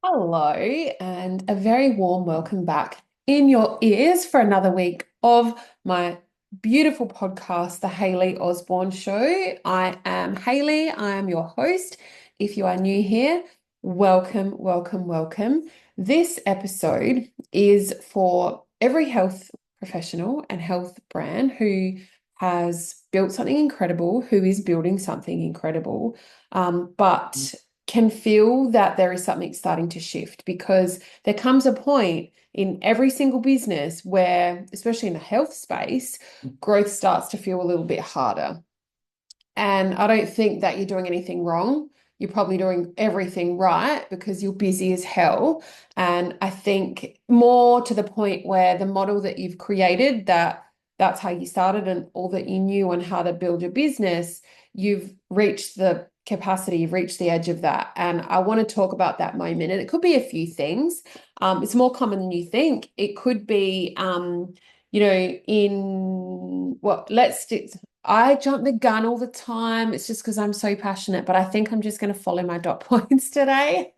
Hello, and a very warm welcome back in your ears for another week of my beautiful podcast, The Hayley Osborne Show. I am Hayley, I am your host. If you are new here, welcome, welcome, welcome. This episode is for every health professional and health brand who has built something incredible, who is building something incredible, but can feel that there is something starting to shift because there comes a point in every single business where, especially in the health space, growth starts to feel a little bit harder. And I don't think that you're doing anything wrong. You're probably doing everything right because you're busy as hell. And I think more to the point where the model that you've created, that's how you started and all that you knew on how to build your business, you've reached the capacity, you've reached the edge of that. And I want to talk about that moment. And it could be a few things. It's more common than you think. It could be, in what, let's stick. I jump the gun all the time. It's just because I'm so passionate, but I think I'm just going to follow my dot points today.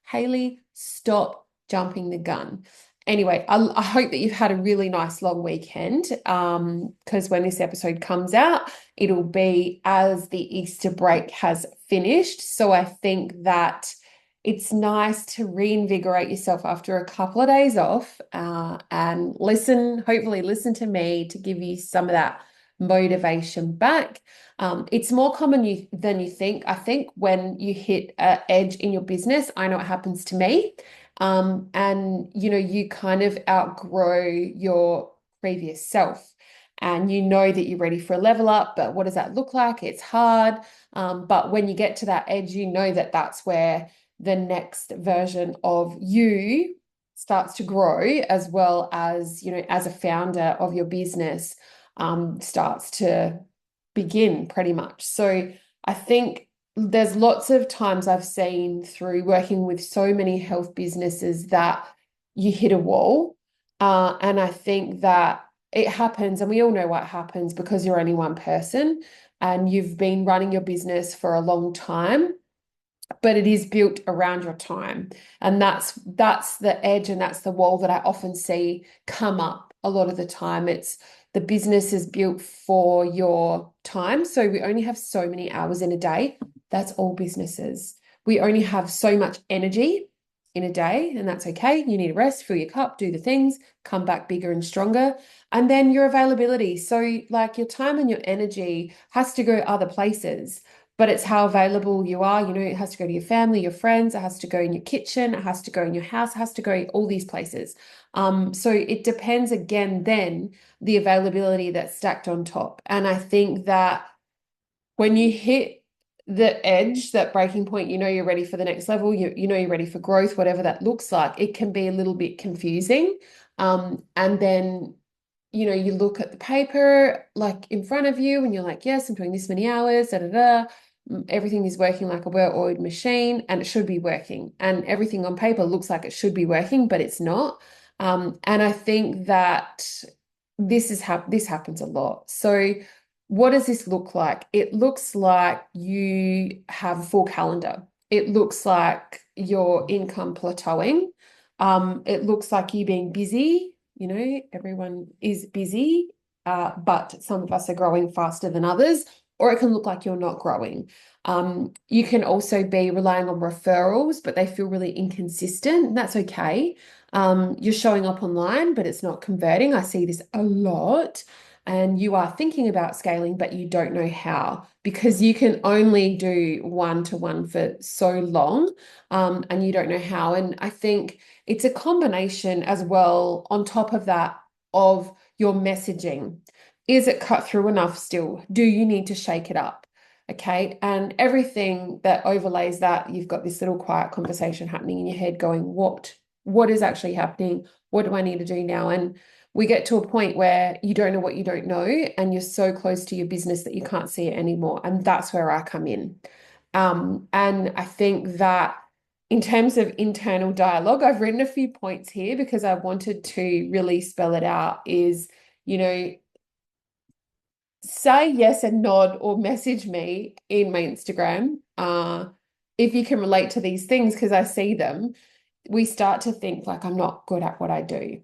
Hayley, stop jumping the gun. Anyway, I hope that you've had a really nice long weekend. Because when this episode comes out, it'll be as the Easter break has finished. So I think that it's nice to reinvigorate yourself after a couple of days off, and hopefully listen to me to give you some of that motivation back. It's more common than you think. I think when you hit an edge in your business, I know it happens to me. And you kind of outgrow your previous self. And you know that you're ready for a level up, but what does that look like? It's hard. But when you get to that edge, you know that that's where the next version of you starts to grow, as well as, as a founder of your business, starts to begin pretty much. So I think there's lots of times I've seen through working with so many health businesses that you hit a wall. And I think that it happens, and we all know what happens because you're only one person and you've been running your business for a long time, but it is built around your time. And that's the edge, and that's the wall that I often see come up a lot of the time. It's the business is built for your time. So we only have so many hours in a day. That's all businesses. We only have so much energy in a day, and that's okay. You need a rest, fill your cup, do the things, come back bigger and stronger. And then your availability. So, like, your time and your energy has to go other places, but it's how available you are. It has to go to your family, your friends, it has to go in your kitchen, it has to go in your house, it has to go all these places. So it depends again, then the availability that's stacked on top. And I think that when you hit the edge, that breaking point, you're ready for the next level, you're ready for growth, whatever that looks like, it can be a little bit confusing. And then you look at the paper like in front of you and you're like, yes, I'm doing this many hours, da da da. Everything is working like a well-oiled machine, and it should be working. And everything on paper looks like it should be working, but it's not. And I think that this happens a lot. So what does this look like? It looks like you have a full calendar. It looks like your income plateauing. It looks like you being busy. Everyone is busy, but some of us are growing faster than others, or it can look like you're not growing. You can also be relying on referrals, but they feel really inconsistent. And that's okay. You're showing up online, but it's not converting. I see this a lot. And you are thinking about scaling, but you don't know how, because you can only do one-to-one for so long, and you don't know how. And I think it's a combination as well, on top of that, of your messaging. Is it cut through enough still? Do you need to shake it up? Okay. And everything that overlays that, you've got this little quiet conversation happening in your head going, what is actually happening? What do I need to do now? And we get to a point where you don't know what you don't know, and you're so close to your business that you can't see it anymore. And that's where I come in. And I think that in terms of internal dialogue, I've written a few points here because I wanted to really spell it out, is, say yes and nod or message me in my Instagram. if you can relate to these things, because I see them, we start to think like I'm not good at what I do.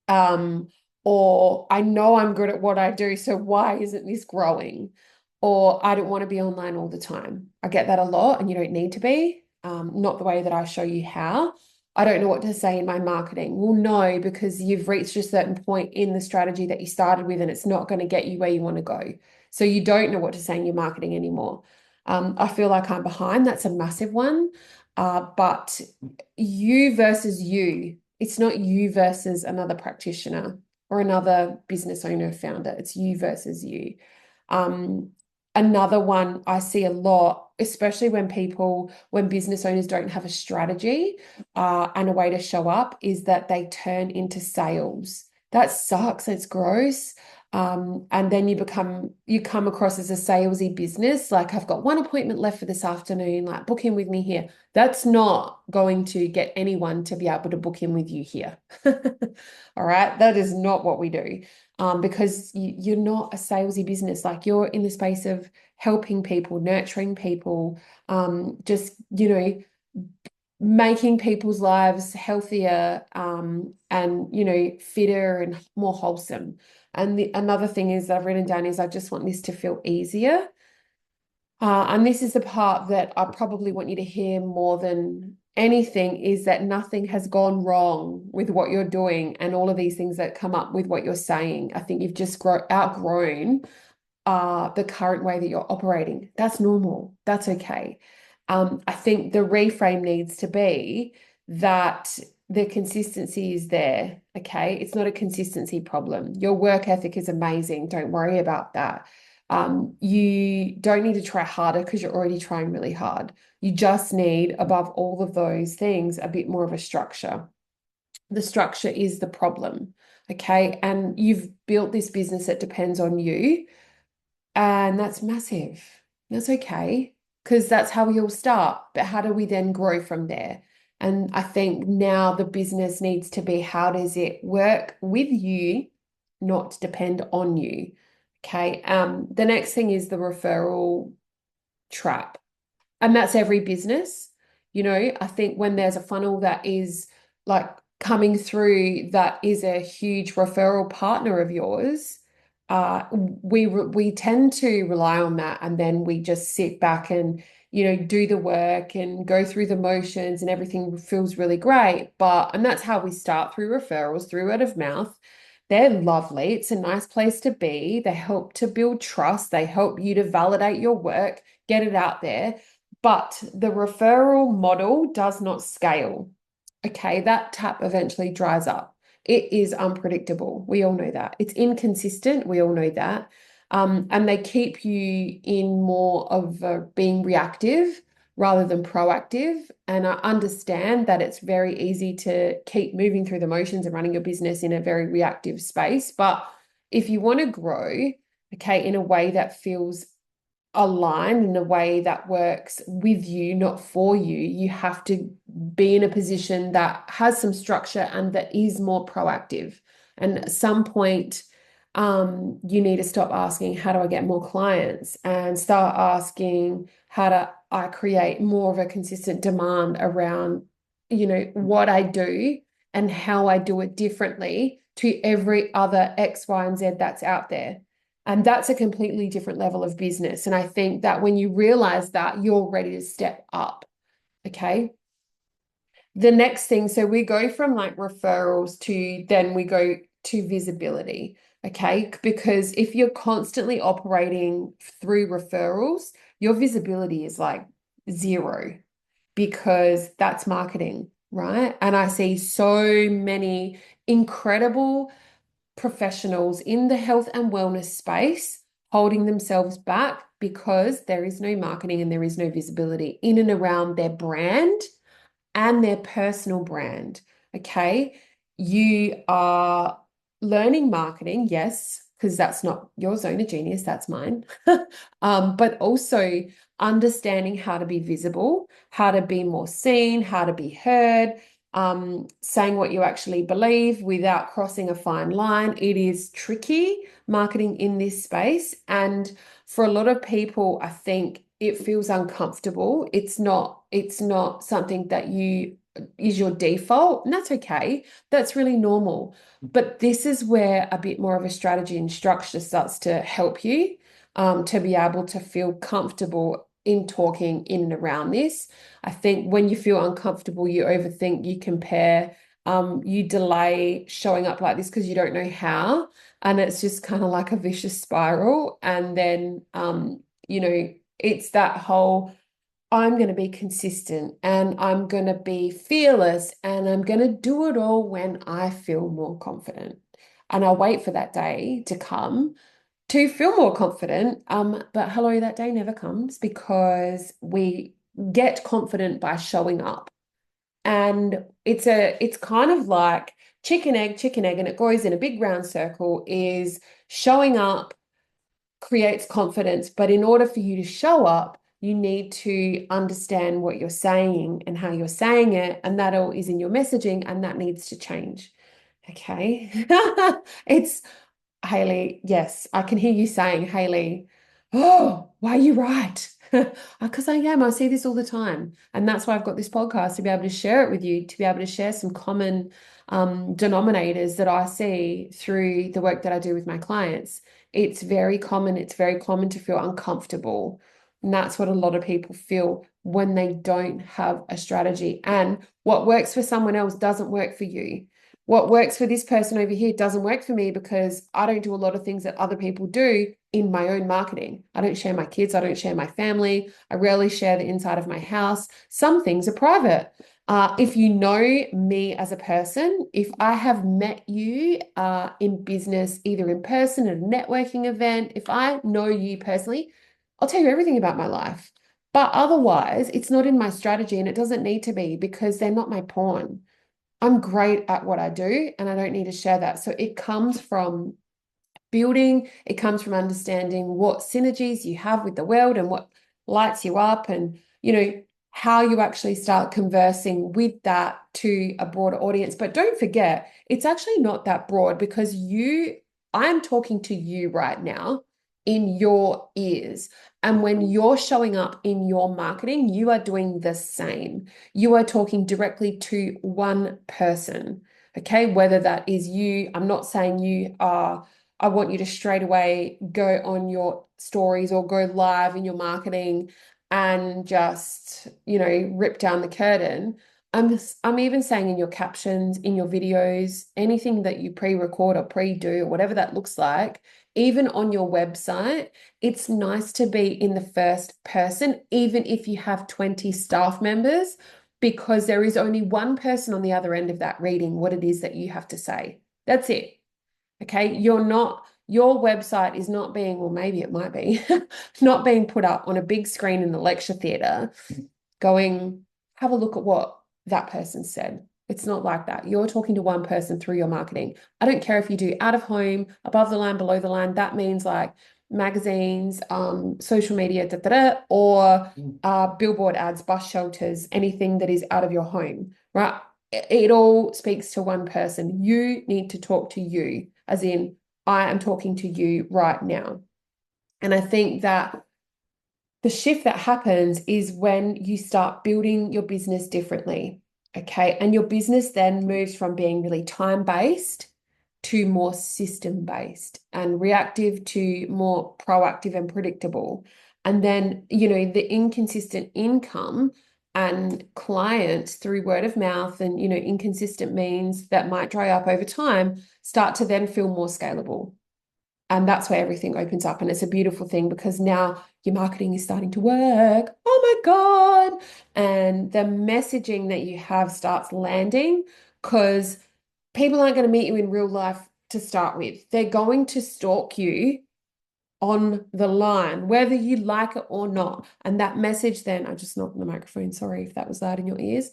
Um, or I know I'm good at what I do, so why isn't this growing? Or I don't want to be online all the time. I get that a lot, and you don't need to be. Not the way that I show you how. I don't know what to say in my marketing. Well, no, because you've reached a certain point in the strategy that you started with, and it's not going to get you where you want to go. So you don't know what to say in your marketing anymore. I feel like I'm behind. That's a massive one. But you versus you. It's not you versus another practitioner or another business owner founder. It's you versus you. Um, Another one I see a lot, especially when business owners don't have a strategy and a way to show up, is that they turn into sales. That sucks. It's gross. And then you come across as a salesy business. Like, I've got one appointment left for this afternoon, like book in with me here. That's not going to get anyone to be able to book in with you here. All right. That is not what we do. Because you're not a salesy business. Like, you're in the space of helping people, nurturing people, just, making people's lives healthier, and, fitter and more wholesome. And another thing is that I've written down is I just want this to feel easier. And this is the part that I probably want you to hear more than anything, is that nothing has gone wrong with what you're doing and all of these things that come up with what you're saying. I think you've just outgrown the current way that you're operating. That's normal. That's okay. I think the reframe needs to be that the consistency is there. Okay. It's not a consistency problem. Your work ethic is amazing. Don't worry about that. You don't need to try harder because you're already trying really hard. You just need, above all of those things, a bit more of a structure. The structure is the problem. Okay. And you've built this business that depends on you. And that's massive. That's okay, because that's how we all start. But how do we then grow from there? And I think now the business needs to be, how does it work with you, not depend on you? Okay. The next thing is the referral trap. And that's every business. I think when there's a funnel that is like coming through, that is a huge referral partner of yours, we tend to rely on that, and then we just sit back and do the work and go through the motions, and everything feels really great. And that's how we start, through referrals, through word of mouth. They're lovely. It's a nice place to be. They help to build trust. They help you to validate your work, get it out there. But the referral model does not scale. Okay, that tap eventually dries up. It is unpredictable. We all know that. It's inconsistent. We all know that. And they keep you in more of being reactive rather than proactive. And I understand that it's very easy to keep moving through the motions and running your business in a very reactive space. But if you want to grow, okay, in a way that feels aligned, in a way that works with you, not for you, you have to be in a position that has some structure and that is more proactive. And at some point, you need to stop asking, how do I get more clients? And start asking, how do I create more of a consistent demand around, what I do and how I do it differently to every other X, Y, and Z that's out there. And that's a completely different level of business. And I think that when you realize that, you're ready to step up. Okay. The next thing, so we go from like referrals to then we go to visibility. Okay. Because if you're constantly operating through referrals, your visibility is like zero, because that's marketing, right? And I see so many incredible professionals in the health and wellness space holding themselves back because there is no marketing and there is no visibility in and around their brand and their personal brand. Okay. You are learning marketing, yes, because that's not your zone of genius, that's mine. But also understanding how to be visible, how to be more seen, how to be heard, saying what you actually believe without crossing a fine line. It is tricky marketing in this space. And for a lot of people, I think it feels uncomfortable. It's not something that you is your default, and that's okay. That's really normal. But this is where a bit more of a strategy and structure starts to help you to be able to feel comfortable in talking in and around this. I think when you feel uncomfortable, you overthink, you compare, you delay showing up like this because you don't know how. And it's just kind of like a vicious spiral. And then, it's that whole I'm going to be consistent and I'm going to be fearless and I'm going to do it all when I feel more confident. And I'll wait for that day to come to feel more confident. But hello, that day never comes because we get confident by showing up. And it's kind of like chicken egg, and it goes in a big round circle is showing up creates confidence. But in order for you to show up, you need to understand what you're saying and how you're saying it. And that all is in your messaging, and that needs to change. Okay. It's Hayley, yes, I can hear you saying, Hayley, oh, why are you right? Because I am. I see this all the time. And that's why I've got this podcast to be able to share it with you, to be able to share some common denominators that I see through the work that I do with my clients. It's very common. It's very common to feel uncomfortable. And that's what a lot of people feel when they don't have a strategy. And what works for someone else doesn't work for you. What works for this person over here doesn't work for me because I don't do a lot of things that other people do in my own marketing. I don't share my kids. I don't share my family. I rarely share the inside of my house. Some things are private. If you know me as a person, if I have met you in business, either in person at a networking event, if I know you personally, I'll tell you everything about my life. But otherwise, it's not in my strategy and it doesn't need to be because they're not my pawn. I'm great at what I do and I don't need to share that. So it comes from building, it comes from understanding what synergies you have with the world and what lights you up and, how you actually start conversing with that to a broader audience. But don't forget, it's actually not that broad because I'm talking to you right now in your ears. And when you're showing up in your marketing, you are doing the same. You are talking directly to one person, okay? Whether that is you, I'm not saying you are, I want you to straight away go on your stories or go live in your marketing and just, rip down the curtain. I'm even saying in your captions, in your videos, anything that you pre-record or pre-do, or whatever that looks like, even on your website, it's nice to be in the first person, even if you have 20 staff members, because there is only one person on the other end of that reading what it is that you have to say. That's it. Okay. Your website is not being, well, maybe it might be, not being put up on a big screen in the lecture theatre going, have a look at what that person said. It's not like that. You're talking to one person through your marketing. I don't care if you do out of home, above the line, below the line. That means like magazines, social media, or billboard ads, bus shelters, anything that is out of your home, right? It all speaks to one person. You need to talk to you, as in, I am talking to you right now. And I think that the shift that happens is when you start building your business differently. Okay. And your business then moves from being really time-based to more system-based and reactive to more proactive and predictable. And then, the inconsistent income and clients through word of mouth and, inconsistent means that might dry up over time start to then feel more scalable. And that's where everything opens up. And it's a beautiful thing because now your marketing is starting to work. Oh my God. And the messaging that you have starts landing because people aren't going to meet you in real life to start with. They're going to stalk you on the line, whether you like it or not. And that message then, I just knocked on the microphone. Sorry if that was loud in your ears.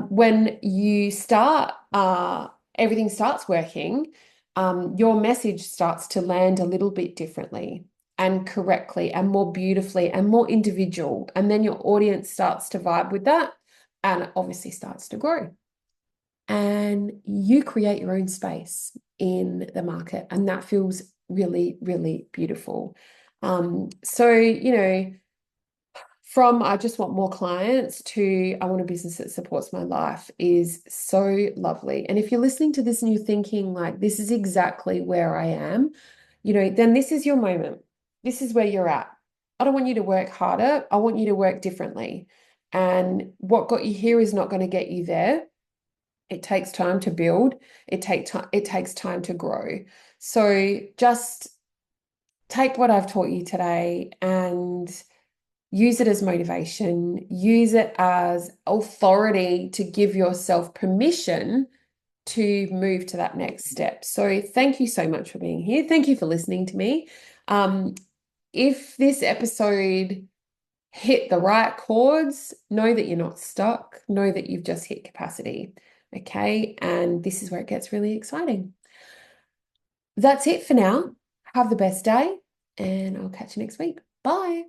When you start, everything starts working, your message starts to land a little bit differently and correctly and more beautifully and more individual. And then your audience starts to vibe with that and it obviously starts to grow. And you create your own space in the market. And that feels really, really beautiful. So, from I just want more clients to I want a business that supports my life is so lovely. And if you're listening to this and you're thinking like this is exactly where I am, then this is your moment. This is where you're at. I don't want you to work harder. I want you to work differently. And what got you here is not going to get you there. It takes time to build. It takes time to grow. So just take what I've taught you today and use it as motivation, use it as authority to give yourself permission to move to that next step. So thank you so much for being here. Thank you for listening to me. If this episode hit the right chords, know that you're not stuck. Know that you've just hit capacity. Okay. And this is where it gets really exciting. That's it for now. Have the best day, and I'll catch you next week. Bye.